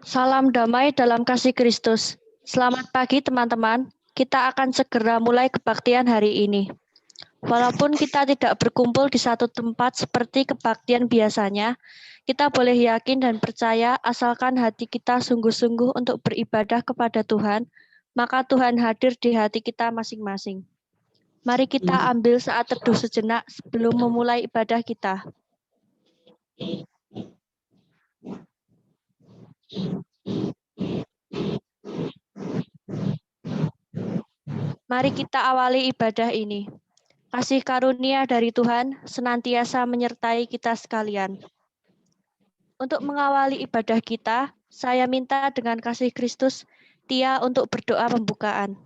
Salam damai dalam kasih Kristus. Selamat pagi teman-teman. Kita akan segera mulai kebaktian hari ini. Walaupun kita tidak berkumpul di satu tempat seperti kebaktian biasanya, kita boleh yakin dan percaya asalkan hati kita sungguh-sungguh untuk beribadah kepada Tuhan, maka Tuhan hadir di hati kita masing-masing. Mari kita ambil saat teduh sejenak sebelum memulai ibadah kita. Mari kita awali ibadah ini. Kasih karunia dari Tuhan senantiasa menyertai kita sekalian. Untuk mengawali ibadah kita, saya minta dengan kasih Kristus, Tia untuk berdoa pembukaan.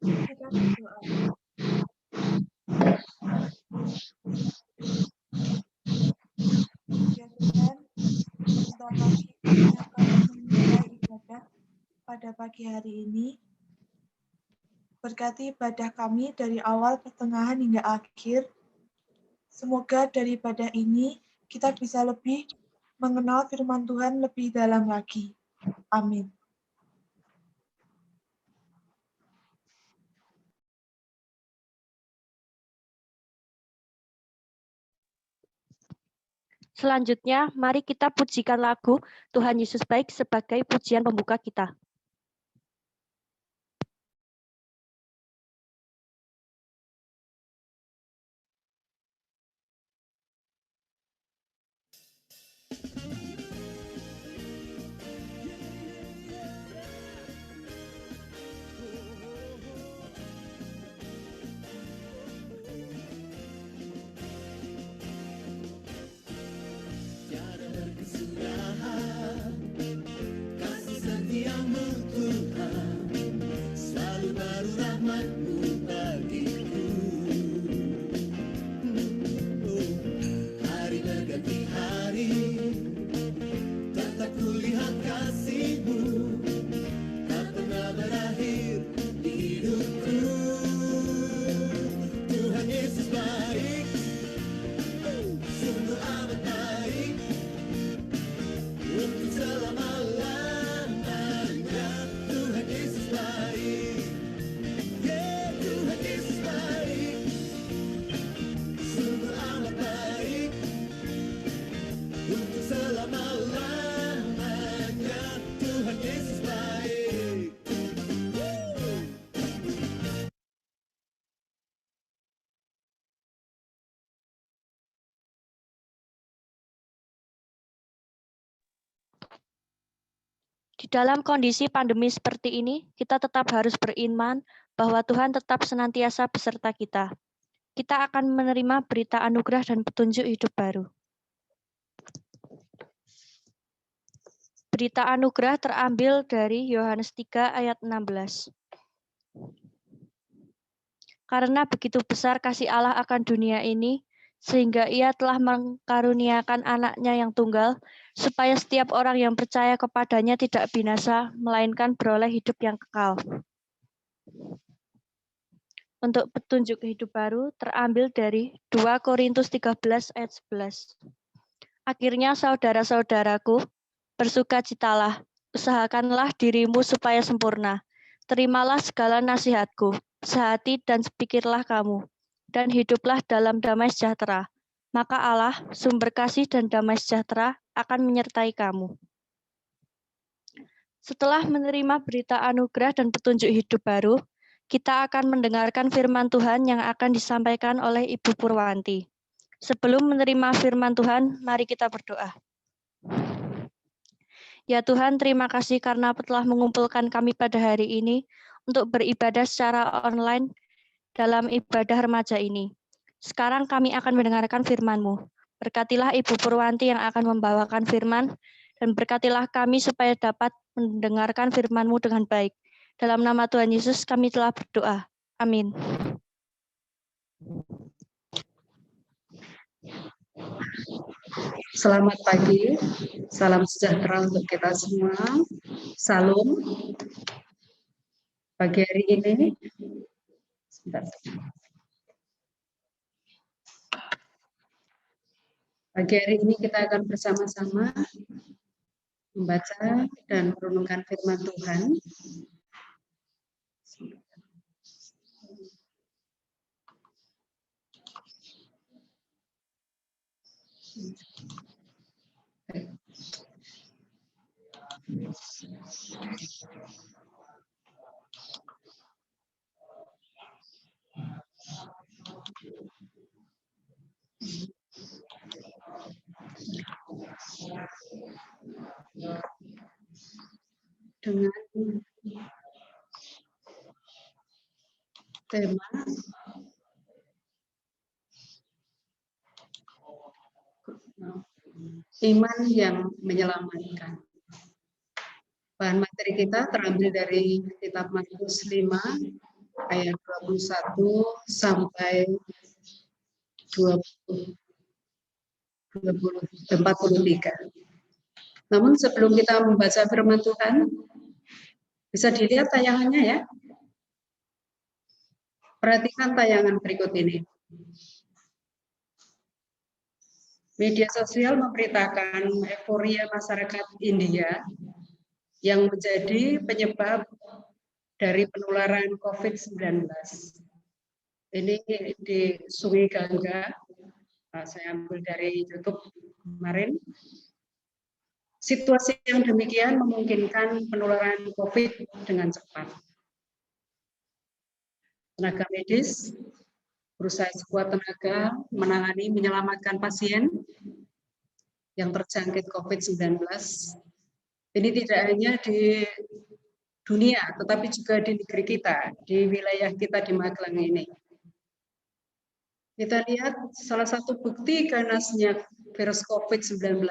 Kita berdoa. Ya Tuhan, sebentar lagi kami akan memulai ibadah pada pagi hari ini. Berkati ibadah kami dari awal, pertengahan, hingga akhir. Semoga dari ibadah ini kita bisa lebih mengenal firman Tuhan lebih dalam lagi. Amin. Selanjutnya, mari kita pujikan lagu Tuhan Yesus Baik sebagai pujian pembuka kita. Kasih setiamu Tuhan, selalu baru rahmat-Mu bagiku. Hari berganti hari, tetap kulihat kasih-Mu, tak pernah berakhir di hidupku. Tuhan Yesus baik, sungguh amat baik, untuk selama-lamanya. Tuhan Yesus baik, yeah, Tuhan Yesus baik, sungguh amat baik, untuk selama-lamanya. Tuhan Yesus baik. Di dalam kondisi pandemi seperti ini, kita tetap harus beriman bahwa Tuhan tetap senantiasa beserta kita. Kita akan menerima berita anugerah dan petunjuk hidup baru. Berita anugerah terambil dari Yohanes 3 ayat 16. Karena begitu besar kasih Allah akan dunia ini, sehingga Ia telah mengkaruniakan anaknya yang tunggal, supaya setiap orang yang percaya kepadanya tidak binasa, melainkan beroleh hidup yang kekal. Untuk petunjuk hidup baru terambil dari 2 Korintus 13 ayat 11. Akhirnya saudara-saudaraku, bersukacitalah, usahakanlah dirimu supaya sempurna. Terimalah segala nasihatku, sehati dan sepikirlah kamu, dan hiduplah dalam damai sejahtera. Maka Allah, sumber kasih dan damai sejahtera, akan menyertai kamu. Setelah menerima berita anugerah dan petunjuk hidup baru, kita akan mendengarkan firman Tuhan yang akan disampaikan oleh Ibu Purwanti. Sebelum menerima firman Tuhan, mari kita berdoa. Ya Tuhan, terima kasih karena telah mengumpulkan kami pada hari ini untuk beribadah secara online dalam ibadah remaja ini. Sekarang kami akan mendengarkan firman-Mu. Berkatilah Ibu Purwanti yang akan membawakan firman, dan berkatilah kami supaya dapat mendengarkan firman-Mu dengan baik. Dalam nama Tuhan Yesus kami telah berdoa. Amin. Selamat pagi, salam sejahtera untuk kita semua. Salam. Pagi hari ini, sebentar. Pagi hari ini kita akan bersama-sama membaca dan merenungkan firman Tuhan. Dengan tema iman yang menyelamatkan. Bahan materi kita terambil dari kitab Markus 5 ayat 21 sampai 43. Namun sebelum kita membaca firman Tuhan, bisa dilihat tayangannya ya. Perhatikan tayangan berikut ini. Media sosial memberitakan euforia masyarakat India yang menjadi penyebab dari penularan COVID-19. Ini di Sungai Gangga, saya ambil dari YouTube kemarin. Situasi yang demikian memungkinkan penularan COVID dengan cepat. Tenaga medis berusaha sekuat tenaga menangani menyelamatkan pasien yang terjangkit COVID-19. Ini tidak hanya di dunia, tetapi juga di negeri kita, di wilayah kita di Magelang ini. Kita lihat salah satu bukti ganasnya virus COVID-19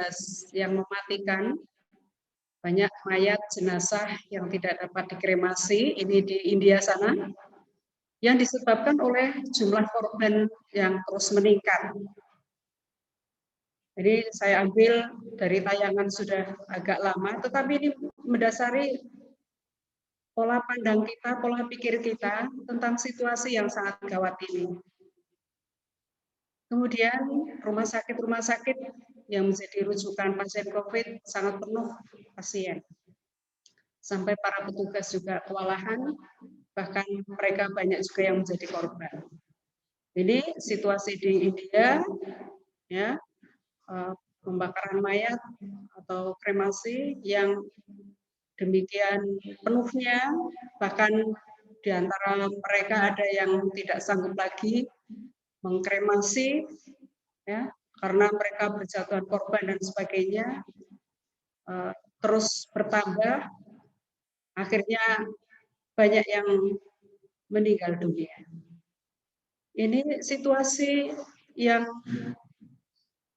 yang mematikan, banyak mayat jenazah yang tidak dapat dikremasi, ini di India sana, yang disebabkan oleh jumlah korban yang terus meningkat. Jadi saya ambil dari tayangan sudah agak lama, tetapi ini mendasari pola pandang kita, pola pikir kita tentang situasi yang sangat gawat ini. Kemudian rumah sakit yang menjadi rujukan pasien COVID sangat penuh pasien. Sampai para petugas juga kewalahan, bahkan mereka banyak juga yang menjadi korban. Ini situasi di India, ya, pembakaran mayat atau kremasi yang demikian penuhnya, bahkan di antara mereka ada yang tidak sanggup lagi mengkremasi, ya, karena mereka berjatuhan korban dan sebagainya, terus bertambah, akhirnya banyak yang meninggal dunia. Ini situasi yang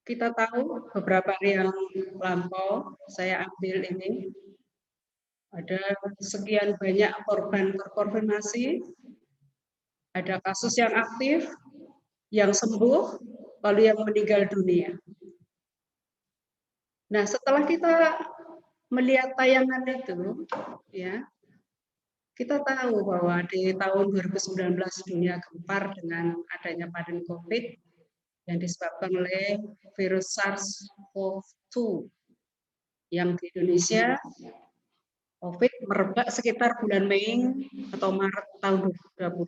kita tahu beberapa hari yang lampau, saya ambil ini, ada sekian banyak korban terkonfirmasi, ada kasus yang aktif, yang sembuh, lalu yang meninggal dunia. Nah, setelah kita melihat tayangan itu, ya, kita tahu bahwa di tahun 2019 dunia gempar dengan adanya pandemi COVID yang disebabkan oleh virus SARS-CoV-2 yang di Indonesia COVID merebak sekitar bulan Mei atau Maret tahun 2020.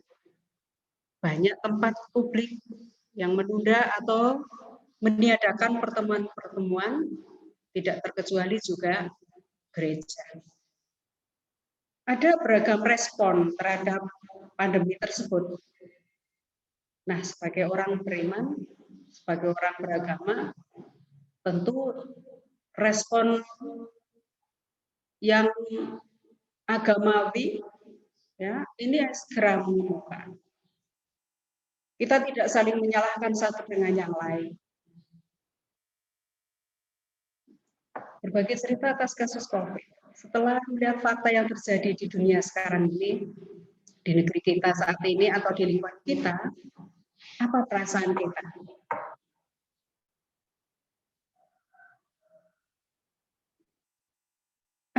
Banyak tempat publik yang menunda atau meniadakan pertemuan-pertemuan, tidak terkecuali juga gereja. Ada beragam respon terhadap pandemi tersebut. Nah, sebagai orang beriman, sebagai orang beragama, tentu respon yang agamawi, ya, ini segera mengemuka. Kita tidak saling menyalahkan satu dengan yang lain. Berbagai cerita atas kasus COVID. Setelah melihat fakta yang terjadi di dunia sekarang ini, di negeri kita saat ini atau di lingkungan kita, apa perasaan kita?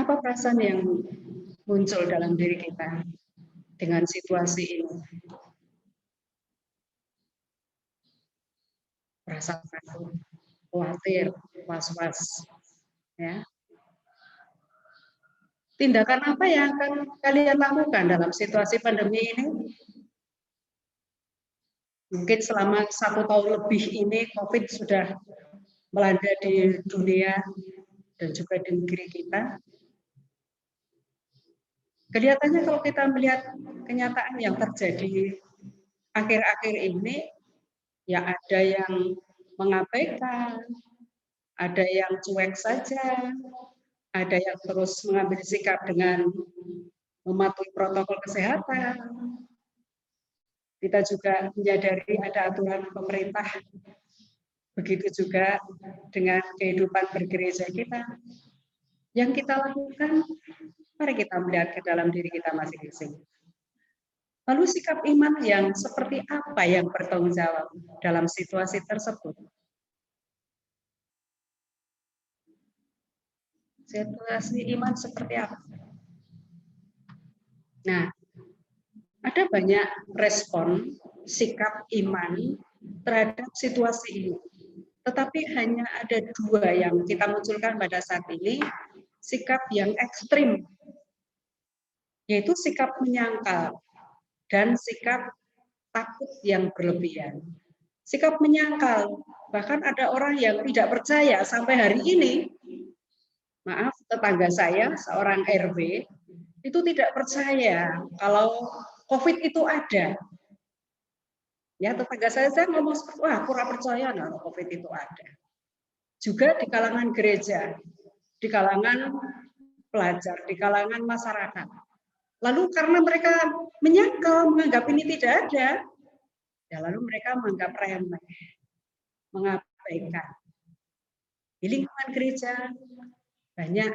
Apa perasaan yang muncul dalam diri kita dengan situasi ini? Perasaan takut, khawatir, was-was, ya. Tindakan apa yang akan kalian lakukan dalam situasi pandemi ini? Mungkin selama 1 tahun lebih ini COVID sudah melanda di dunia dan juga di negeri kita. Kelihatannya kalau kita melihat kenyataan yang terjadi akhir-akhir ini, ya ada yang mengabaikan, ada yang cuek saja, ada yang terus mengambil sikap dengan mematuhi protokol kesehatan. Kita juga menyadari ada aturan pemerintah, begitu juga dengan kehidupan bergereja kita. Yang kita lakukan, mari kita melihat ke dalam diri kita masing-masing. Lalu sikap iman yang seperti apa yang bertanggung jawab dalam situasi tersebut? Situasi iman seperti apa? Nah, ada banyak respon sikap iman terhadap situasi ini. Tetapi hanya ada 2 yang kita munculkan pada saat ini, sikap yang ekstrim, yaitu sikap menyangkal dan sikap takut yang berlebihan. Sikap menyangkal, bahkan ada orang yang tidak percaya sampai hari ini. Maaf, tetangga saya, seorang RW, itu tidak percaya kalau COVID itu ada. Ya, tetangga saya ngomong, wah kurang percaya kalau COVID itu ada. Juga di kalangan gereja, di kalangan pelajar, di kalangan masyarakat. Lalu karena mereka menyangkal, menganggap ini tidak ada, ya lalu mereka menganggap remeh, mengabaikan. Di lingkungan gereja banyak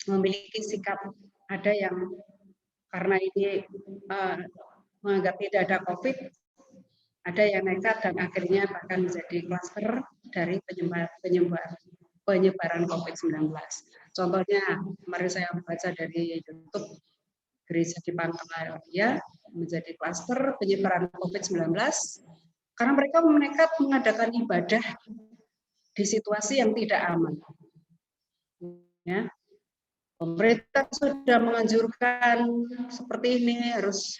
memiliki sikap, ada yang karena ini menganggap tidak ada COVID, ada yang nekat dan akhirnya bahkan menjadi klaster dari penyebaran COVID-19. Contohnya, kemarin saya membaca dari YouTube, gereja di Pangkalan menjadi klaster penyebaran COVID-19 karena mereka menekat mengadakan ibadah di situasi yang tidak aman. Ya. Pemerintah sudah menganjurkan seperti ini, harus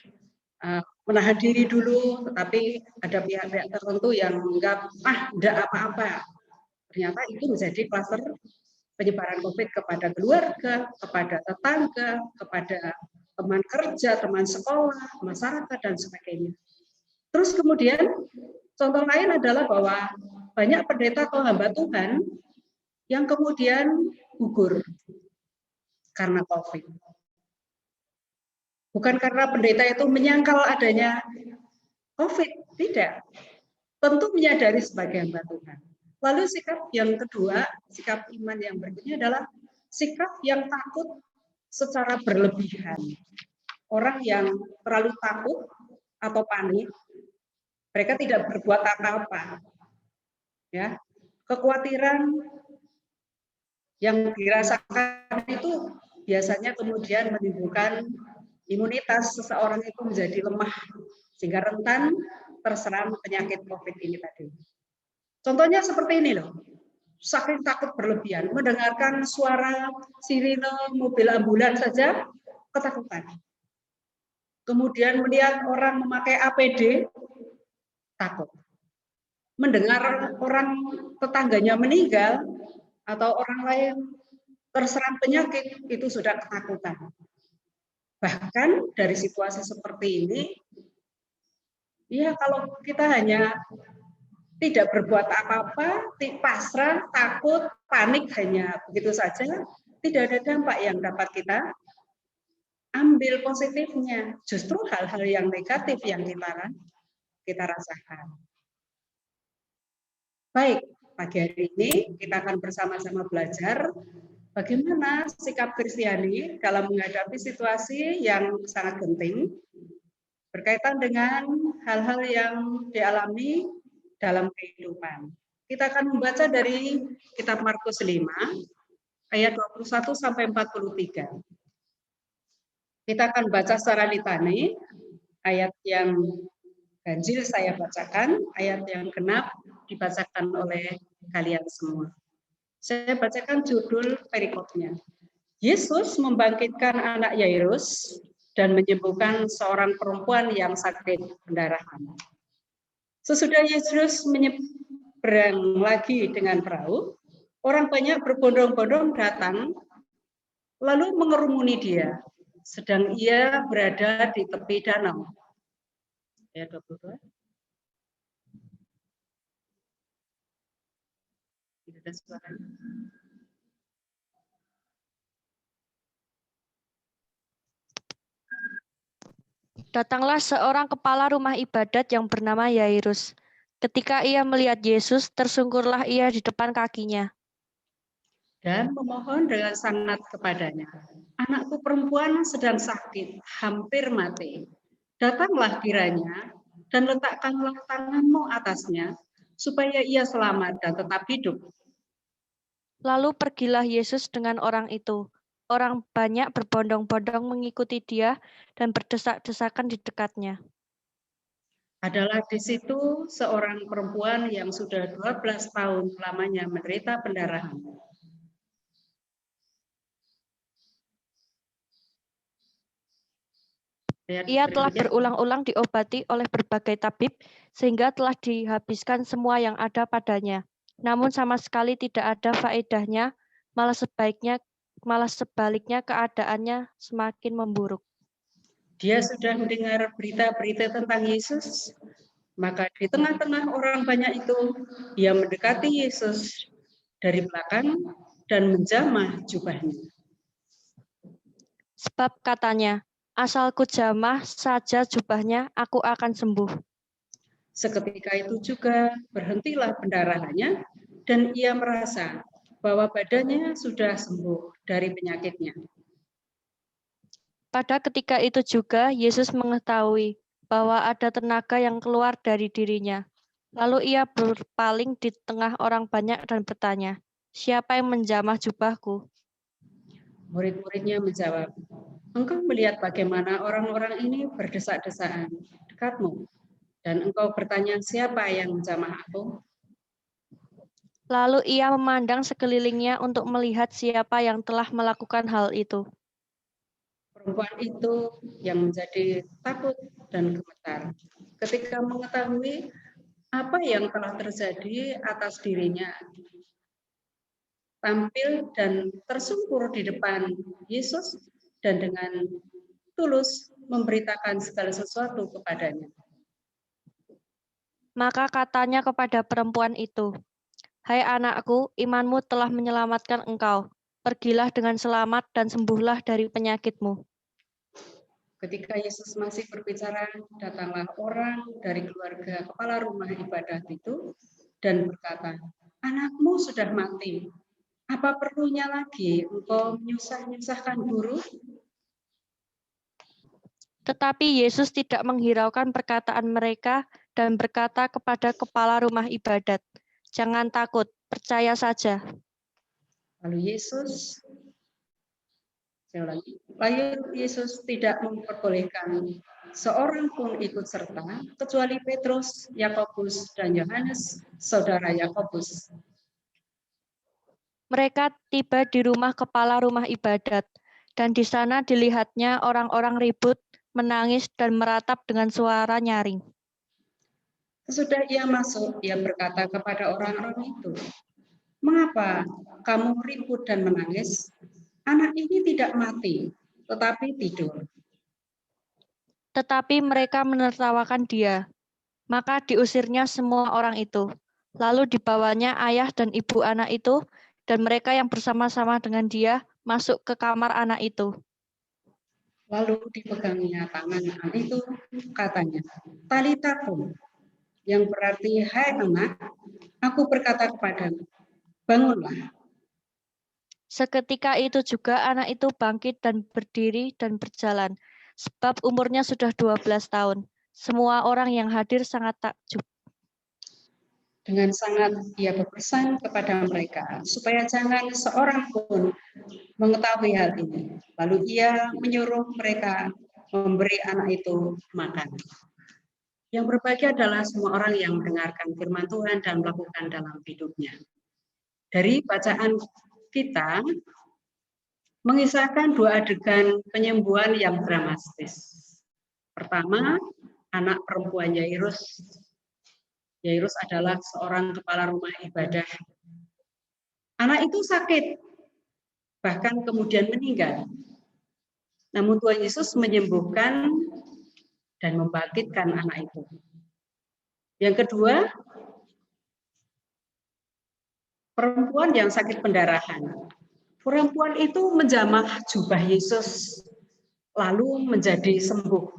menahan diri dulu, tetapi ada pihak-pihak tertentu yang menganggap tidak apa-apa. Ternyata itu menjadi klaster penyebaran COVID kepada keluarga, kepada tetangga, kepada teman kerja, teman sekolah, masyarakat, dan sebagainya. Terus kemudian contoh lain adalah bahwa banyak pendeta atau hamba Tuhan yang kemudian gugur karena COVID. Bukan karena pendeta itu menyangkal adanya COVID, tidak. Tentu menyadari sebagai hamba Tuhan. Lalu sikap yang kedua, sikap iman yang berikutnya adalah sikap yang takut secara berlebihan. Orang yang terlalu takut atau panik, mereka tidak berbuat apa-apa. Ya, kekhawatiran yang dirasakan itu biasanya kemudian menimbulkan imunitas seseorang itu menjadi lemah sehingga rentan terserang penyakit COVID ini tadi. Contohnya seperti ini loh, saking takut berlebihan, mendengarkan suara sirine mobil ambulans saja ketakutan. Kemudian melihat orang memakai APD, takut. Mendengar orang tetangganya meninggal atau orang lain terserang penyakit, itu sudah ketakutan. Bahkan dari situasi seperti ini, ya kalau kita hanya tidak berbuat apa-apa, pasrah, takut, panik hanya begitu saja, tidak ada dampak yang dapat kita ambil positifnya. Justru hal-hal yang negatif yang kita rasakan. Baik, pagi hari ini kita akan bersama-sama belajar bagaimana sikap Kristiani dalam menghadapi situasi yang sangat penting berkaitan dengan hal-hal yang dialami dalam kehidupan. Kita akan membaca dari kitab Markus 5 ayat 21 sampai 43. Kita akan baca secara litani, ayat yang ganjil saya bacakan, ayat yang genap dibacakan oleh kalian semua. Saya bacakan judul perikopnya. Yesus membangkitkan anak Yairus dan menyembuhkan seorang perempuan yang sakit pendarahan. Sesudah Yesus menyeberang lagi dengan perahu, orang banyak berbondong-bondong datang lalu mengerumuni dia, sedang ia berada di tepi danau. Ayat 22. Tidak ada suaranya. Datanglah seorang kepala rumah ibadat yang bernama Yairus. Ketika ia melihat Yesus, tersungkurlah ia di depan kakinya. Dan memohon dengan sangat kepadanya, anakku perempuan sedang sakit, hampir mati. Datanglah kiranya dan letakkanlah tanganmu atasnya, supaya ia selamat dan tetap hidup. Lalu pergilah Yesus dengan orang itu. Orang banyak berbondong-bondong mengikuti dia dan berdesak-desakan di dekatnya. Adalah di situ seorang perempuan yang sudah 12 tahun lamanya menderita pendarahan. Ia telah berulang-ulang diobati oleh berbagai tabib, sehingga telah dihabiskan semua yang ada padanya. Namun sama sekali tidak ada faedahnya, malah sebaliknya keadaannya semakin memburuk. Dia sudah mendengar berita-berita tentang Yesus, maka di tengah-tengah orang banyak itu, dia mendekati Yesus dari belakang dan menjamah jubahnya. Sebab katanya, asalku jamah saja jubahnya, aku akan sembuh. Seketika itu juga berhentilah pendarahannya dan ia merasa bahwa badannya sudah sembuh dari penyakitnya. Pada ketika itu juga Yesus mengetahui bahwa ada tenaga yang keluar dari dirinya. Lalu ia berpaling di tengah orang banyak dan bertanya, siapa yang menjamah jubahku? Murid-muridnya menjawab, engkau melihat bagaimana orang-orang ini berdesak-desakan dekatmu, dan engkau bertanya siapa yang menjamah aku? Lalu ia memandang sekelilingnya untuk melihat siapa yang telah melakukan hal itu. Perempuan itu yang menjadi takut dan gemetar ketika mengetahui apa yang telah terjadi atas dirinya. Tampil dan tersungkur di depan Yesus dan dengan tulus memberitakan segala sesuatu kepadanya. Maka katanya kepada perempuan itu, hai anakku, imanmu telah menyelamatkan engkau. Pergilah dengan selamat dan sembuhlah dari penyakitmu. Ketika Yesus masih berbicara, datanglah orang dari keluarga kepala rumah ibadat itu dan berkata, anakmu sudah mati. Apa perlunya lagi engkau menyusahkan guru? Tetapi Yesus tidak menghiraukan perkataan mereka dan berkata kepada kepala rumah ibadat, jangan takut, percaya saja. Lalu Yesus tidak memperbolehkan seorang pun ikut serta kecuali Petrus, Yakobus, dan Yohanes, saudara Yakobus. Mereka tiba di rumah kepala rumah ibadat, dan di sana dilihatnya orang-orang ribut, menangis, dan meratap dengan suara nyaring. Sesudah ia masuk, ia berkata kepada orang-orang itu, mengapa kamu ribut dan menangis? Anak ini tidak mati, tetapi tidur. Tetapi mereka menertawakan dia. Maka diusirnya semua orang itu. Lalu dibawanya ayah dan ibu anak itu, dan mereka yang bersama-sama dengan dia masuk ke kamar anak itu. Lalu dipegangnya tangan anak itu, katanya, Talita kum, yang berarti, hai anak, aku berkata kepadamu, bangunlah. Seketika itu juga anak itu bangkit dan berdiri dan berjalan, sebab umurnya sudah 12 tahun. Semua orang yang hadir sangat takjub. dengan sangat ia berpesan kepada mereka supaya jangan seorang pun mengetahui hal ini. Lalu ia menyuruh mereka memberi anak itu makan. Yang berbahagia adalah semua orang yang mendengarkan firman Tuhan dan melakukan dalam hidupnya. Dari bacaan kita mengisahkan dua adegan penyembuhan yang dramatis. Pertama, anak perempuan Yairus. Yairus adalah seorang kepala rumah ibadah. Anak itu sakit, bahkan kemudian meninggal. Namun Tuhan Yesus menyembuhkan dan membangkitkan anak itu. Yang kedua, perempuan yang sakit pendarahan. Perempuan itu menjamah jubah Yesus, lalu menjadi sembuh.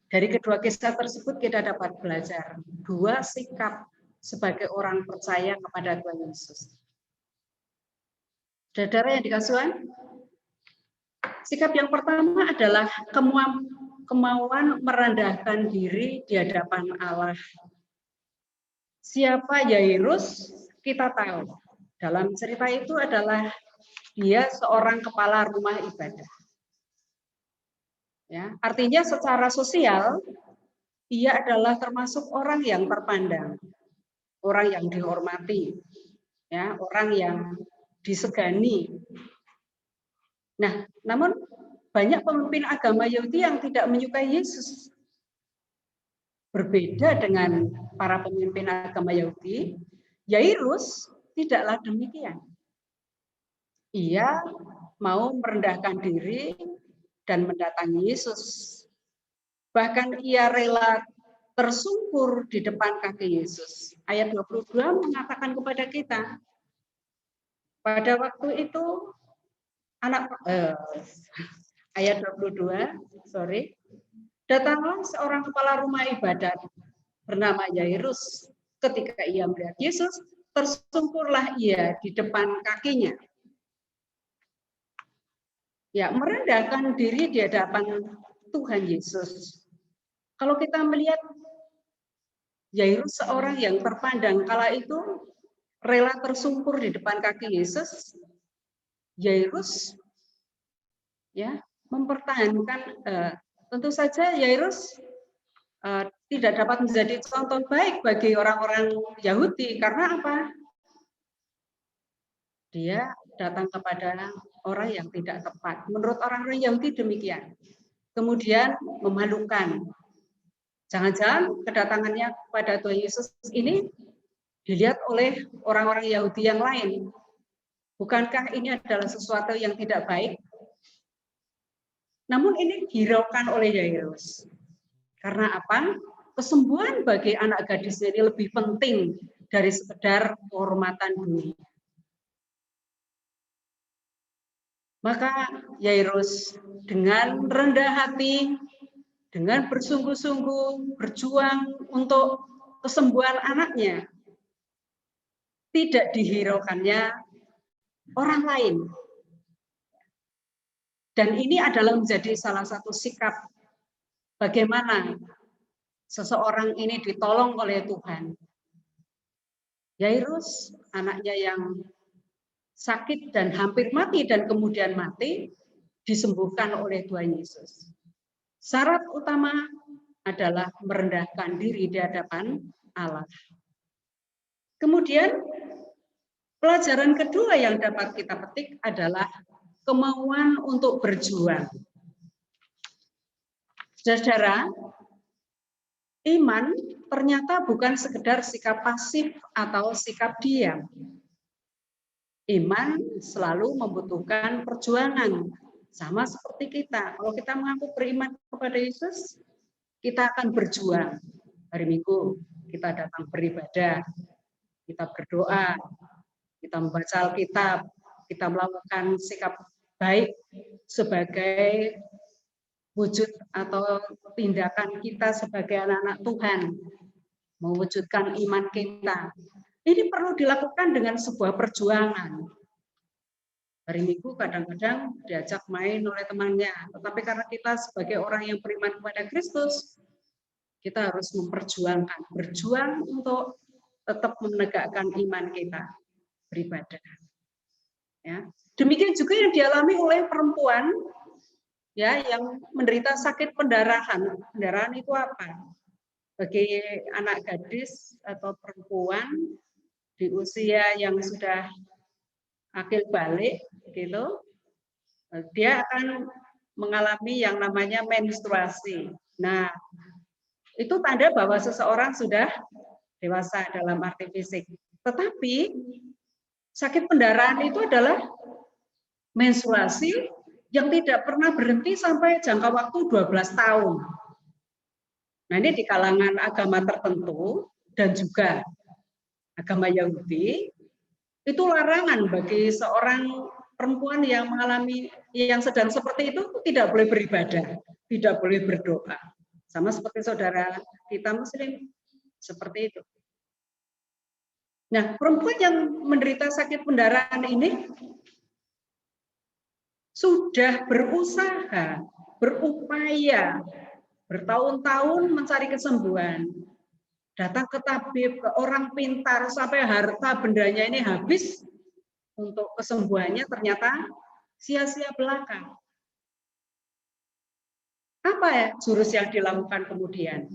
Dari kedua kisah tersebut kita dapat belajar dua sikap sebagai orang percaya kepada Tuhan Yesus. Saudara yang dikasihi Tuhan, sikap yang pertama adalah kemauan merendahkan diri di hadapan Allah. Siapa Yairus? Kita tahu. Dalam cerita itu adalah dia seorang kepala rumah ibadah. Ya, artinya secara sosial ia adalah termasuk orang yang terpandang, orang yang dihormati, ya, orang yang disegani. Nah, namun banyak pemimpin agama Yahudi yang tidak menyukai Yesus. Berbeda dengan para pemimpin agama Yahudi, Yairus tidaklah demikian. Ia mau merendahkan diri dan mendatangi Yesus. Bahkan ia rela tersungkur di depan kaki Yesus. Ayat 22 mengatakan kepada kita, pada waktu itu ayat 22, datanglah seorang kepala rumah ibadat bernama Yairus. Ketika ia melihat Yesus, tersungkurlah ia di depan kakinya. Ya, merendahkan diri di hadapan Tuhan Yesus. Kalau kita melihat Yairus seorang yang terpandang kala itu rela tersungkur di depan kaki Yesus, Yairus ya mempertahankan tentu saja Yairus tidak dapat menjadi contoh baik bagi orang-orang Yahudi karena apa? Dia datang kepada orang yang tidak tepat. Menurut orang-orang Yahudi demikian. Kemudian memalukan. Jangan-jangan kedatangannya kepada Tuhan Yesus ini dilihat oleh orang-orang Yahudi yang lain. Bukankah ini adalah sesuatu yang tidak baik? Namun ini dihiraukan oleh Yairus. Karena apa? Kesembuhan bagi anak gadisnya ini lebih penting dari sekedar kehormatan dunia. Maka Yairus dengan rendah hati, dengan bersungguh-sungguh berjuang untuk kesembuhan anaknya, tidak dihiraukannya orang lain. Dan ini adalah menjadi salah satu sikap bagaimana seseorang ini ditolong oleh Tuhan. Yairus, anaknya yang sakit dan hampir mati dan kemudian mati, disembuhkan oleh Tuhan Yesus. Syarat utama adalah merendahkan diri di hadapan Allah. Kemudian pelajaran kedua yang dapat kita petik adalah kemauan untuk berjuang. Saudara, iman ternyata bukan sekedar sikap pasif atau sikap diam. Iman selalu membutuhkan perjuangan, sama seperti kita. Kalau kita mengaku beriman kepada Yesus, kita akan berjuang. Hari Minggu kita datang beribadah, kita berdoa, kita membaca Alkitab, kita melakukan sikap baik sebagai wujud atau tindakan kita sebagai anak-anak Tuhan, mewujudkan iman kita. Ini perlu dilakukan dengan sebuah perjuangan. Hari Minggu kadang-kadang diajak main oleh temannya, tetapi karena kita sebagai orang yang beriman kepada Kristus, kita harus memperjuangkan, berjuang untuk tetap menegakkan iman kita beribadah. Ya. Demikian juga yang dialami oleh perempuan ya yang menderita sakit pendarahan. Pendarahan itu apa? Bagi anak gadis atau perempuan di usia yang sudah akil balik gitu, dia akan mengalami yang namanya menstruasi. Nah, itu tanda bahwa seseorang sudah dewasa dalam arti fisik. Tetapi sakit pendarahan itu adalah menstruasi yang tidak pernah berhenti sampai jangka waktu 12 tahun. Nah, ini di kalangan agama tertentu dan juga agama Yahudi, itu larangan bagi seorang perempuan yang mengalami yang sedang seperti itu tidak boleh beribadah, tidak boleh berdoa. Sama seperti saudara kita Muslim, seperti itu. Nah, perempuan yang menderita sakit pendarahan ini sudah berusaha, berupaya, bertahun-tahun mencari kesembuhan. Datang ke tabib, ke orang pintar, sampai harta bendanya ini habis untuk kesembuhannya, ternyata sia-sia belaka. Apa ya jurus yang dilakukan kemudian?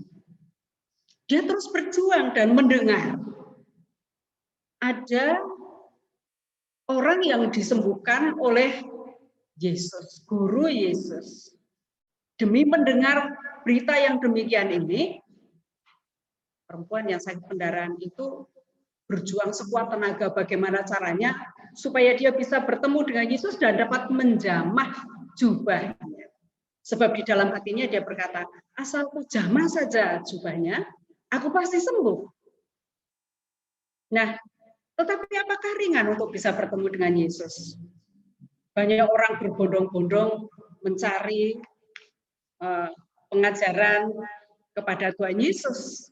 Dia terus berjuang dan mendengar. Ada orang yang disembuhkan oleh Yesus, guru Yesus. Demi mendengar berita yang demikian ini, perempuan yang sakit pendarahan itu berjuang sekuat tenaga bagaimana caranya supaya dia bisa bertemu dengan Yesus dan dapat menjamah jubahnya. Sebab di dalam hatinya dia berkata, asalku jamah saja jubahnya, aku pasti sembuh. Nah, tetapi apakah ringan untuk bisa bertemu dengan Yesus? Banyak orang berbondong-bondong mencari pengajaran kepada Tuhan Yesus.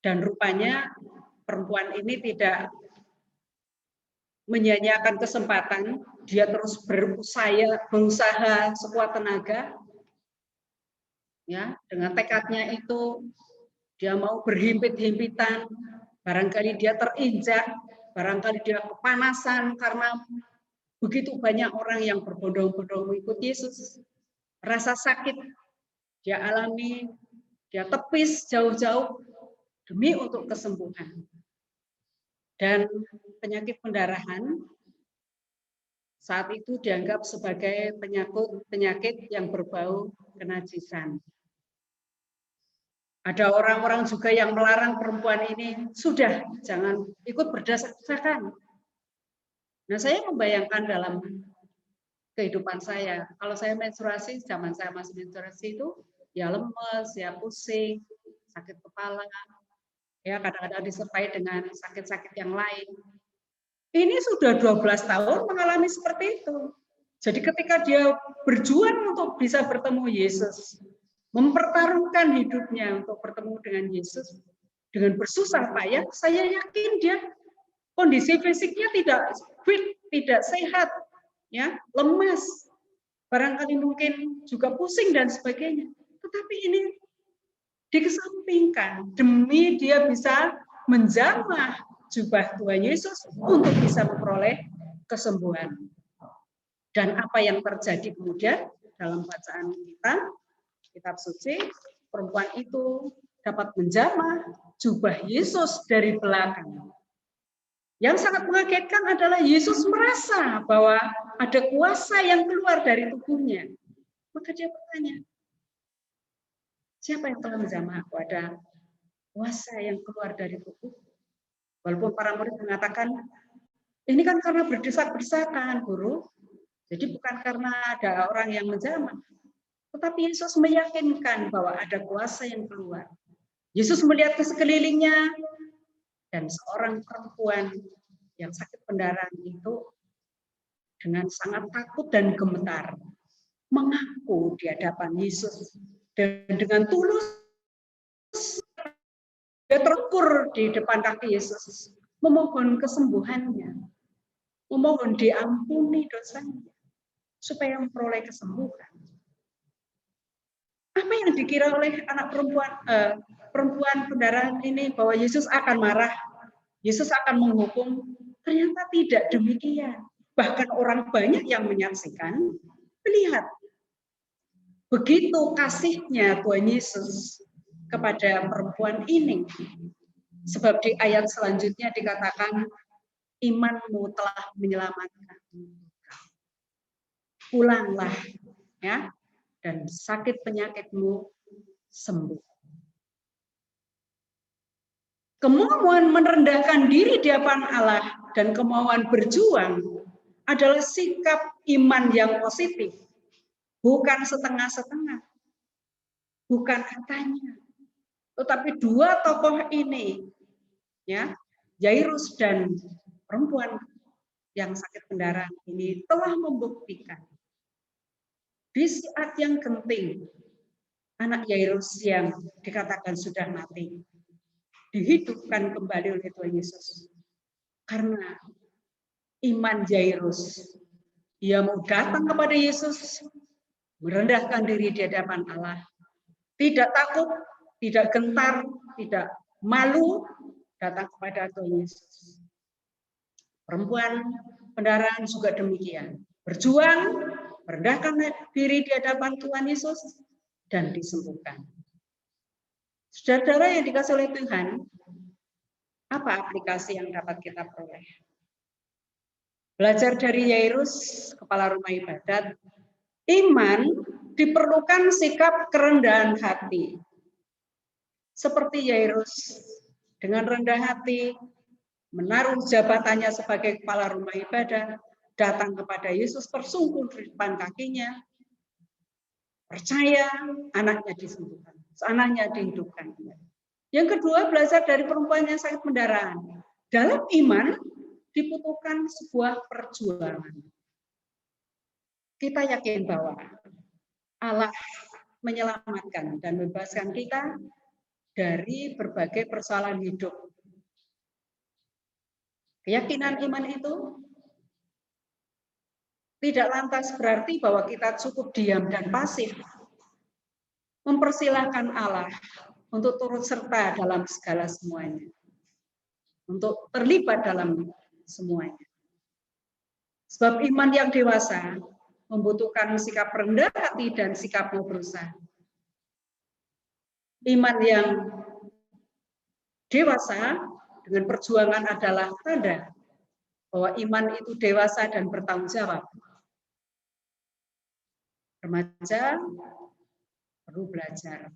Dan rupanya perempuan ini tidak menyia-nyiakan kesempatan, dia terus berusaha sekuat tenaga, ya dengan tekadnya itu dia mau berhimpit-himpitan, barangkali dia terinjak, barangkali dia kepanasan karena begitu banyak orang yang berbondong-bondong mengikut Yesus. Rasa sakit dia alami, dia tepis jauh-jauh demi untuk kesembuhan. Dan penyakit pendarahan saat itu dianggap sebagai penyakit yang berbau kenajisan. Ada orang-orang juga yang melarang perempuan ini, sudah jangan ikut berdesak-desakan. Nah, saya membayangkan dalam kehidupan saya, kalau saya menstruasi, zaman saya masih menstruasi itu, ya lemes, ya pusing, sakit kepala, ya kadang-kadang disertai dengan sakit-sakit yang lain. Ini sudah 12 tahun mengalami seperti itu. Jadi ketika dia berjuang untuk bisa bertemu Yesus, mempertaruhkan hidupnya untuk bertemu dengan Yesus, dengan bersusah payah, saya yakin dia kondisi fisiknya tidak fit, tidak sehat, ya, lemas, barangkali mungkin juga pusing dan sebagainya. Tetapi ini dikesampingkan demi dia bisa menjamah jubah Tuhan Yesus untuk bisa memperoleh kesembuhan. Dan apa yang terjadi kemudian dalam bacaan kita, kitab suci, perempuan itu dapat menjamah jubah Yesus dari belakang. Yang sangat mengagetkan adalah Yesus merasa bahwa ada kuasa yang keluar dari tubuhnya. Maka dia bertanya, siapa yang telah menjamah aku? Ada kuasa yang keluar dari tubuh. Walaupun para murid mengatakan, ini kan karena berdesak-desakan, guru. Jadi bukan karena ada orang yang menjamah. Tetapi Yesus meyakinkan bahwa ada kuasa yang keluar. Yesus melihat ke sekelilingnya, dan seorang perempuan yang sakit pendarahan itu dengan sangat takut dan gemetar mengaku di hadapan Yesus. Dan dengan tulus dia terukur di depan kaki Yesus, memohon kesembuhannya, memohon diampuni dosanya, supaya memperoleh kesembuhan. Apa yang dikira oleh anak perempuan pendarahan ini bahwa Yesus akan marah, Yesus akan menghukum, ternyata tidak demikian. Bahkan orang banyak yang menyaksikan melihat begitu kasihnya Tuhan Yesus kepada perempuan ini. Sebab di ayat selanjutnya dikatakan, imanmu telah menyelamatkan. Pulanglah, ya, dan sakit penyakitmu sembuh. Kemauan merendahkan diri di hadapan Allah dan kemauan berjuang adalah sikap iman yang positif, bukan setengah-setengah, bukan katanya. Tetapi dua tokoh ini, ya, Yairus dan perempuan yang sakit pendarahan ini telah membuktikan di saat yang genting anak Yairus yang dikatakan sudah mati dihidupkan kembali oleh Tuhan Yesus. Karena iman Yairus, ia mau datang kepada Yesus, merendahkan diri di hadapan Allah, tidak takut, tidak gentar, tidak malu, datang kepada Tuhan Yesus. Perempuan pendarahan juga demikian, berjuang, merendahkan diri di hadapan Tuhan Yesus, dan disembuhkan. Saudara-saudara yang dikasih oleh Tuhan, apa aplikasi yang dapat kita peroleh? Belajar dari Yairus, kepala rumah ibadat, iman diperlukan sikap kerendahan hati. Seperti Yairus, dengan rendah hati, menaruh jabatannya sebagai kepala rumah ibadah, datang kepada Yesus, tersungkur di depan kakinya, percaya anaknya disembuhkan, anaknya dihidupkan. Yang kedua, belajar dari perempuan yang sakit pendarahan. Dalam iman dibutuhkan sebuah perjuangan. Kita yakin bahwa Allah menyelamatkan dan membebaskan kita dari berbagai persoalan hidup. Keyakinan iman itu tidak lantas berarti bahwa kita cukup diam dan pasif. Mempersilahkan Allah untuk turut serta dalam segala semuanya. Untuk terlibat dalam semuanya. Sebab iman yang dewasa membutuhkan sikap rendah hati dan sikap mau berusaha. Iman yang dewasa dengan perjuangan adalah tanda bahwa iman itu dewasa dan bertanggung jawab. Remaja perlu belajar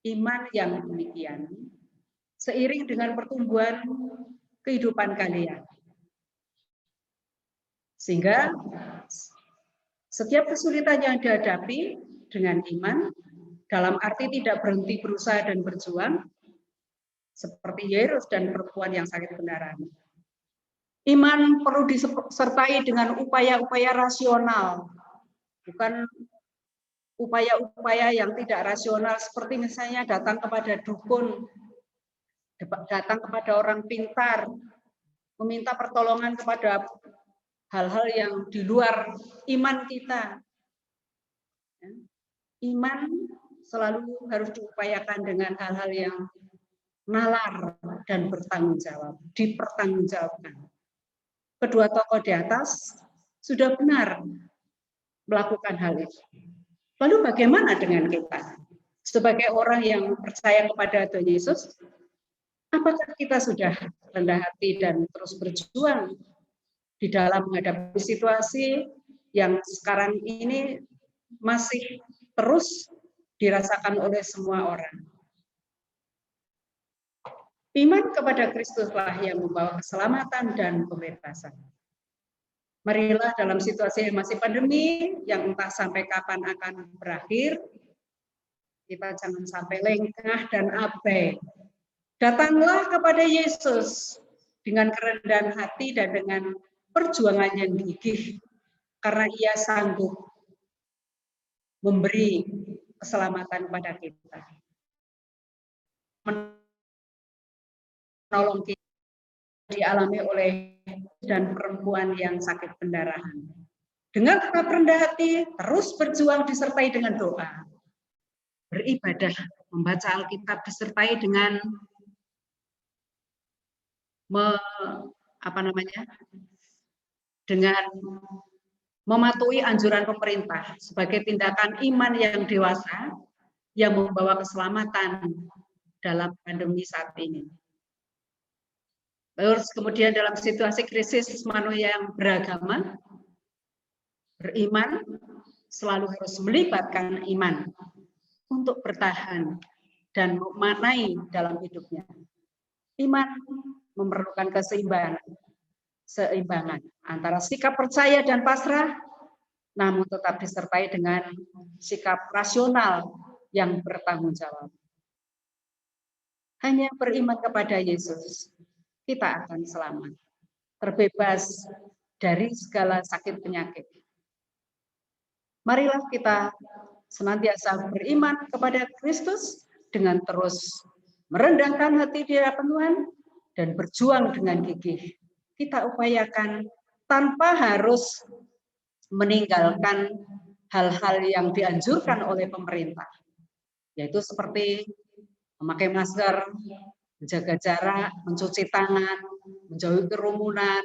iman yang demikian seiring dengan pertumbuhan kehidupan kalian. Sehingga setiap kesulitan yang dihadapi dengan iman, dalam arti tidak berhenti berusaha dan berjuang, seperti Yairus dan perempuan yang sakit pendarahan. Iman perlu disertai dengan upaya-upaya rasional, bukan upaya-upaya yang tidak rasional, seperti misalnya datang kepada dukun, datang kepada orang pintar, meminta pertolongan kepada hal-hal yang di luar iman kita. Iman selalu harus diupayakan dengan hal-hal yang nalar dan bertanggung jawab, dipertanggungjawabkan. Kedua tokoh di atas sudah benar melakukan hal itu. Lalu bagaimana dengan kita? Sebagai orang yang percaya kepada Tuhan Yesus, apakah kita sudah rendah hati dan terus berjuang di dalam menghadapi situasi yang sekarang ini masih terus dirasakan oleh semua orang? Iman kepada Kristuslah yang membawa keselamatan dan pembebasan. Marilah dalam situasi yang masih pandemi, yang entah sampai kapan akan berakhir, kita jangan sampai lengah dan abai. Datanglah kepada Yesus dengan kerendahan hati dan dengan perjuangan yang gigih, karena Ia sanggup memberi keselamatan kepada kita. Menolong kita dialami oleh dan perempuan yang sakit pendarahan. Dengan tetap rendah hati, terus berjuang disertai dengan doa. beribadah, membaca Alkitab disertai dengan dengan mematuhi anjuran pemerintah sebagai tindakan iman yang dewasa yang membawa keselamatan dalam pandemi saat ini. Terus kemudian dalam situasi krisis manusia yang beragama, beriman selalu harus melibatkan iman untuk bertahan dan memaknai dalam hidupnya. Iman memerlukan keseimbangan antara sikap percaya dan pasrah, namun tetap disertai dengan sikap rasional yang bertanggung jawab. Hanya beriman kepada Yesus, kita akan selamat, terbebas dari segala sakit penyakit. Marilah kita senantiasa beriman kepada Kristus dengan terus merendahkan hati di hadapan Tuhan dan berjuang dengan gigih. Kita upayakan tanpa harus meninggalkan hal-hal yang dianjurkan oleh pemerintah, yaitu seperti memakai masker, menjaga jarak, mencuci tangan, menjauhi kerumunan,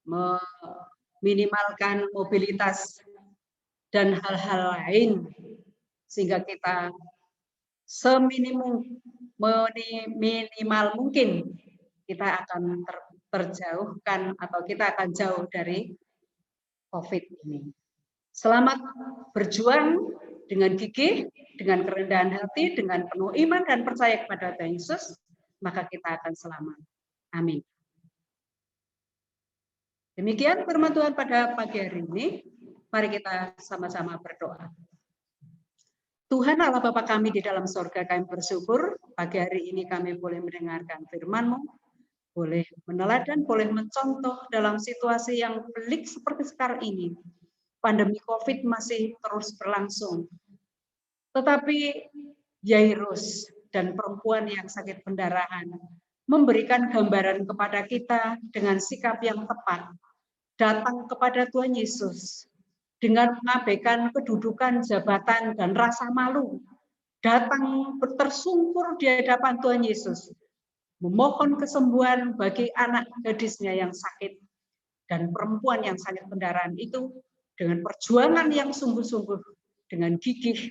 meminimalkan mobilitas, dan hal-hal lain, sehingga kita seminimal mungkin kita akan terjauhkan atau kita akan jauh dari COVID ini. Selamat berjuang dengan gigih, dengan kerendahan hati, dengan penuh iman dan percaya kepada Tuhan Yesus, maka kita akan selamat. Amin. Demikian firman Tuhan pada pagi hari ini. Mari kita sama-sama berdoa. Tuhan Allah Bapa kami di dalam sorga, kami bersyukur pagi hari ini kami boleh mendengarkan firman-Mu, boleh meneladan, boleh mencontoh dalam situasi yang pelik seperti sekarang ini. Pandemi COVID masih terus berlangsung. Tetapi Yairus dan perempuan yang sakit pendarahan memberikan gambaran kepada kita dengan sikap yang tepat, datang kepada Tuhan Yesus dengan mengabaikan kedudukan, jabatan, dan rasa malu, datang tersungkur di hadapan Tuhan Yesus, memohon kesembuhan bagi anak gadisnya yang sakit, dan perempuan yang sakit pendarahan itu dengan perjuangan yang sungguh-sungguh, dengan gigih,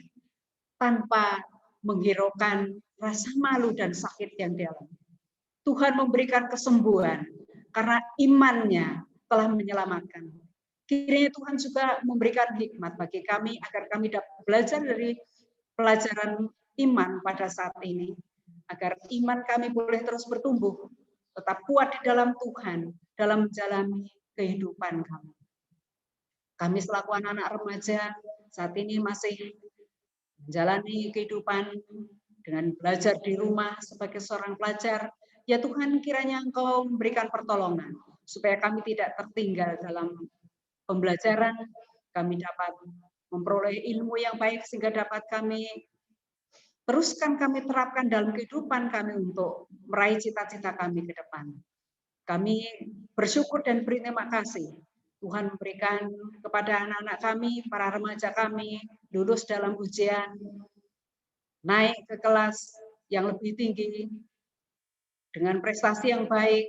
tanpa menghiraukan rasa malu dan sakit yang dialami. Tuhan memberikan kesembuhan karena imannya telah menyelamatkan. Kiranya Tuhan juga memberikan hikmat bagi kami agar kami dapat belajar dari pelajaran iman pada saat ini, agar iman kami boleh terus bertumbuh, tetap kuat di dalam Tuhan, dalam menjalani kehidupan kami. Kami selaku anak-anak remaja saat ini masih menjalani kehidupan dengan belajar di rumah sebagai seorang pelajar. Ya Tuhan, kiranya Engkau memberikan pertolongan supaya kami tidak tertinggal dalam pembelajaran, kami dapat memperoleh ilmu yang baik sehingga dapat kami terapkan dalam kehidupan kami untuk meraih cita-cita kami ke depan. Kami bersyukur dan berterima kasih Tuhan memberikan kepada anak-anak kami, para remaja kami, lulus dalam ujian, naik ke kelas yang lebih tinggi, dengan prestasi yang baik.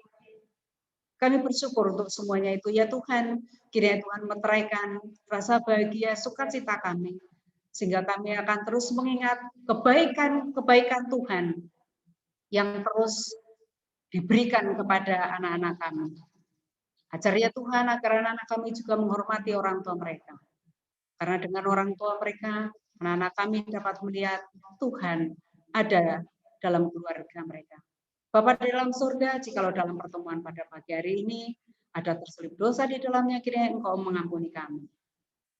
Kami bersyukur untuk semuanya itu. Ya Tuhan, kiranya Tuhan meteraikan rasa bahagia, sukacita kami. Sehingga kami akan terus mengingat kebaikan Tuhan yang terus diberikan kepada anak-anak kami. Ajar ya Tuhan agar anak-anak kami juga menghormati orang tua mereka. Karena dengan orang tua mereka, anak-anak kami dapat melihat Tuhan ada dalam keluarga mereka. Bapa di dalam surga, jikalau dalam pertemuan pada pagi hari ini ada terselip dosa di dalamnya, kiranya Engkau mengampuni kami.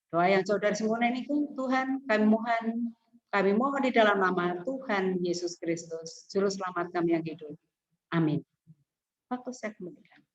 Doa yang jauh dari sempurna ini Tuhan, kami mohon di dalam nama Tuhan Yesus Kristus, Juru Selamat kami yang hidup. Amin. Waktu saya kembalikan.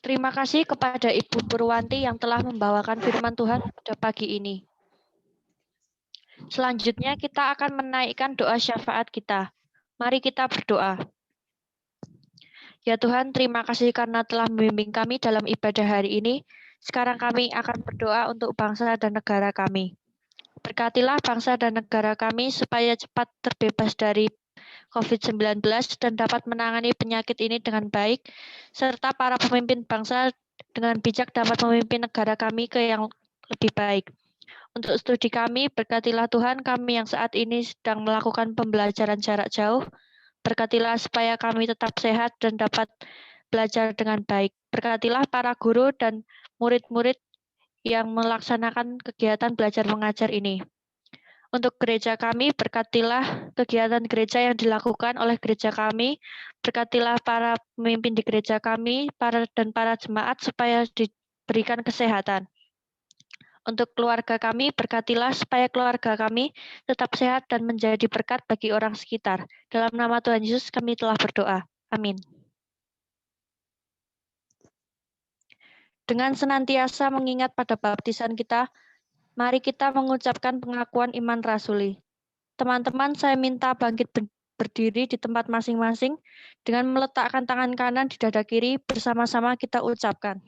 Terima kasih kepada Ibu Purwanti yang telah membawakan firman Tuhan pada pagi ini. Selanjutnya kita akan menaikkan doa syafaat kita. Mari kita berdoa. Ya Tuhan, terima kasih karena telah membimbing kami dalam ibadah hari ini. Sekarang kami akan berdoa untuk bangsa dan negara kami. Berkatilah bangsa dan negara kami supaya cepat terbebas dari COVID-19 dan dapat menangani penyakit ini dengan baik, serta para pemimpin bangsa dengan bijak dapat memimpin negara kami ke yang lebih baik. Untuk studi kami, berkatilah Tuhan kami yang saat ini sedang melakukan pembelajaran jarak jauh. Berkatilah supaya kami tetap sehat dan dapat belajar dengan baik. Berkatilah para guru dan murid-murid yang melaksanakan kegiatan belajar mengajar ini. Untuk gereja kami, berkatilah kegiatan gereja yang dilakukan oleh gereja kami. Berkatilah para pemimpin di gereja kami dan para jemaat supaya diberikan kesehatan. Untuk keluarga kami, berkatilah supaya keluarga kami tetap sehat dan menjadi berkat bagi orang sekitar. Dalam nama Tuhan Yesus kami telah berdoa. Amin. Dengan senantiasa mengingat pada baptisan kita, mari kita mengucapkan pengakuan iman rasuli. Teman-teman, saya minta bangkit berdiri di tempat masing-masing dengan meletakkan tangan kanan di dada kiri, bersama-sama kita ucapkan.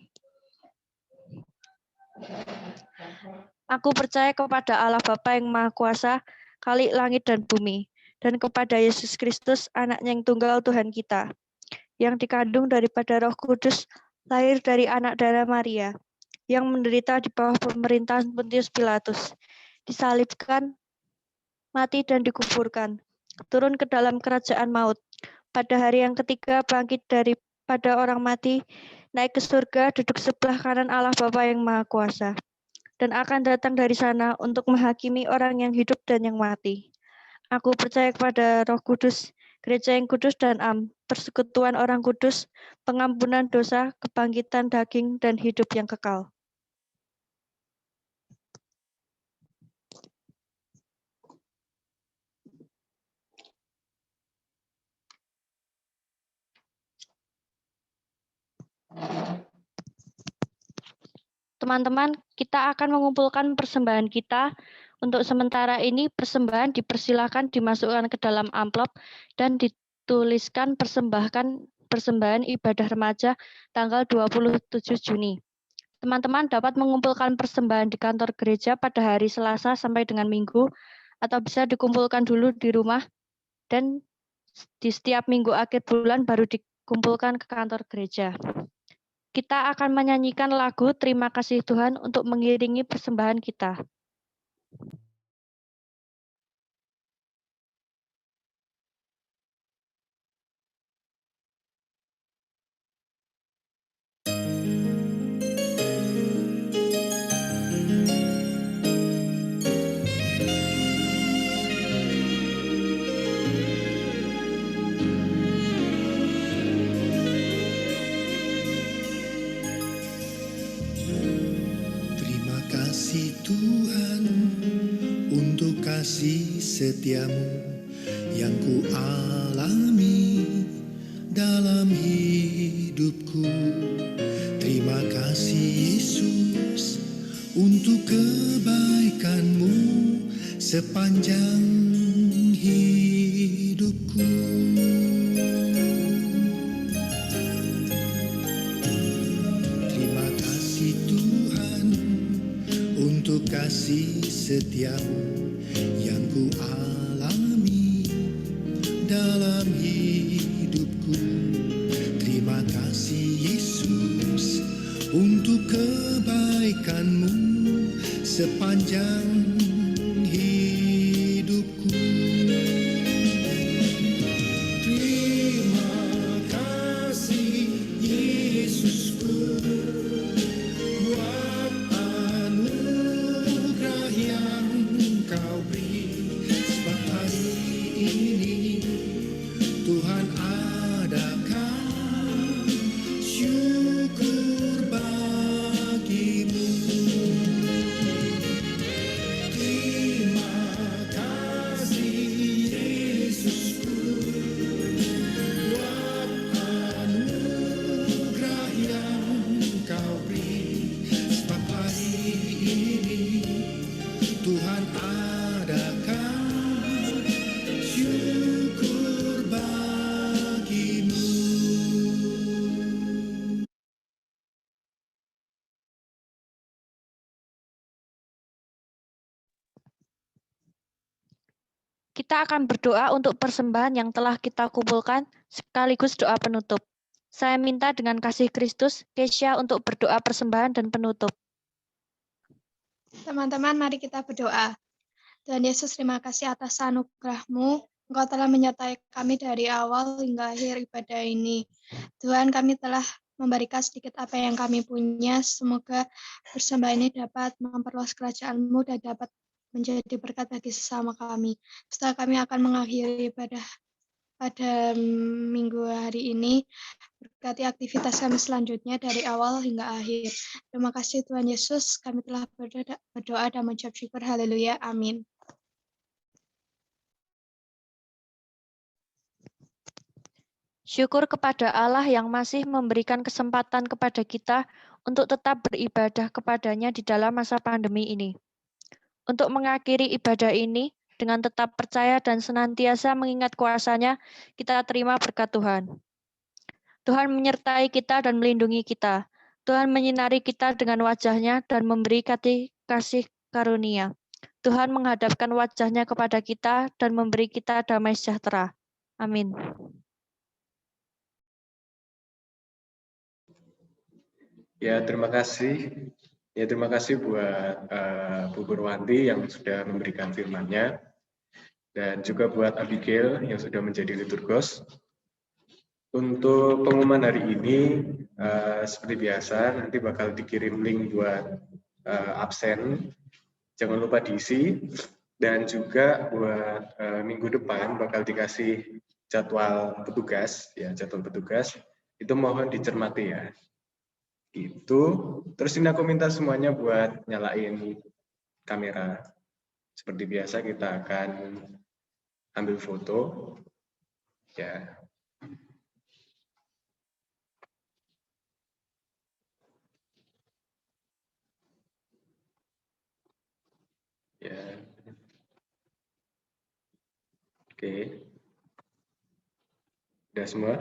Aku percaya kepada Allah Bapa yang Maha Kuasa, Khalik langit dan bumi, dan kepada Yesus Kristus, Anak-Nya yang tunggal Tuhan kita, yang dikandung daripada Roh Kudus, lahir dari anak darah Maria, yang menderita di bawah pemerintahan Pontius Pilatus, disalibkan, mati dan dikuburkan, turun ke dalam kerajaan maut. Pada hari yang ketiga bangkit daripada orang mati, naik ke surga, duduk sebelah kanan Allah Bapa yang Maha Kuasa, dan akan datang dari sana untuk menghakimi orang yang hidup dan yang mati. Aku percaya kepada Roh Kudus, gereja yang kudus dan persekutuan orang kudus, pengampunan dosa, kebangkitan daging, dan hidup yang kekal. Teman-teman, kita akan mengumpulkan persembahan kita. Untuk sementara ini, persembahan dipersilakan dimasukkan ke dalam amplop dan dituliskan persembahan ibadah remaja tanggal 27 Juni. Teman-teman dapat mengumpulkan persembahan di kantor gereja pada hari Selasa sampai dengan Minggu, atau bisa dikumpulkan dulu di rumah, dan di setiap minggu akhir bulan baru dikumpulkan ke kantor gereja. Kita akan menyanyikan lagu Terima Kasih Tuhan untuk mengiringi persembahan kita. Tuhan, untuk kasih setiamu yang ku alami dalam hidupku. Terima kasih Yesus untuk kebaikanmu sepanjang hidupku. Terima kasih Tuhan untuk kasih setiamu yang ku alami dalam hidupku. Terima kasih Yesus untuk kebaikanmu sepanjang hidupku. Terima kasih Yesusku buat anugerah yang Kau beri. Sebab hari ini Tuhan adakan syukur bagimu. Kita akan berdoa untuk persembahan yang telah kita kumpulkan, sekaligus doa penutup. Saya minta dengan kasih Kristus, Kesha untuk berdoa persembahan dan penutup. Teman-teman, mari kita berdoa. Tuhan Yesus, terima kasih atas anugerah-Mu. Engkau telah menyertai kami dari awal hingga akhir ibadah ini. Tuhan, kami telah memberikan sedikit apa yang kami punya. Semoga persembahan ini dapat memperluas kerajaan-Mu dan dapat menjadi berkat bagi sesama kami. Setelah kami akan mengakhiri ibadah pada minggu hari ini, berkati aktivitas kami selanjutnya dari awal hingga akhir. Terima kasih Tuhan Yesus, kami telah berdoa dan mengucap syukur. Haleluya, amin. Syukur kepada Allah yang masih memberikan kesempatan kepada kita untuk tetap beribadah kepadanya di dalam masa pandemi ini. Untuk mengakhiri ibadah ini, dengan tetap percaya dan senantiasa mengingat kuasa-Nya, kita terima berkat Tuhan. Tuhan menyertai kita dan melindungi kita. Tuhan menyinari kita dengan wajah-Nya dan memberi kasih karunia. Tuhan menghadapkan wajah-Nya kepada kita dan memberi kita damai sejahtera. Amin. Ya, terima kasih. Ya, terima kasih buat Bu Purwanti yang sudah memberikan firman-Nya, dan juga buat Abigail yang sudah menjadi liturgos. Untuk pengumuman hari ini, seperti biasa, nanti bakal dikirim link buat absen. Jangan lupa diisi. Dan juga buat minggu depan bakal dikasih jadwal petugas. Ya, jadwal petugas. Itu mohon dicermati ya. Itu. Terus ini aku minta semuanya buat nyalain kamera. Seperti biasa kita akan ambil foto. Ya. Ya. Oke. Udah semua?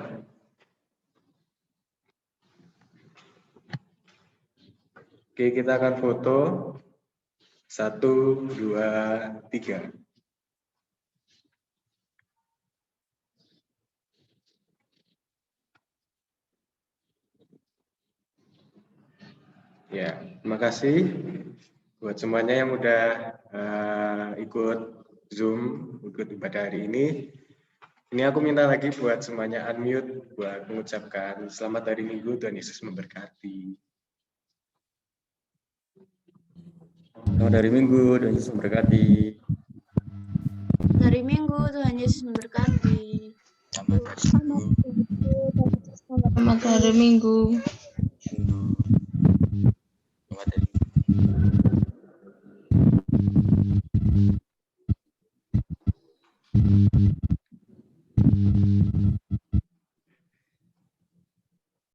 Oke, kita akan foto. 1, 2, 3. Ya, terima kasih buat semuanya yang udah ikut Zoom, ikut ibadah hari ini. Ini aku minta lagi buat semuanya unmute buat mengucapkan selamat hari Minggu, Tuhan Yesus memberkati. Selamat hari Minggu, Tuhan Yesus memberkati. Hari Minggu, Tuhan Yesus memberkati. Selamat hari Minggu.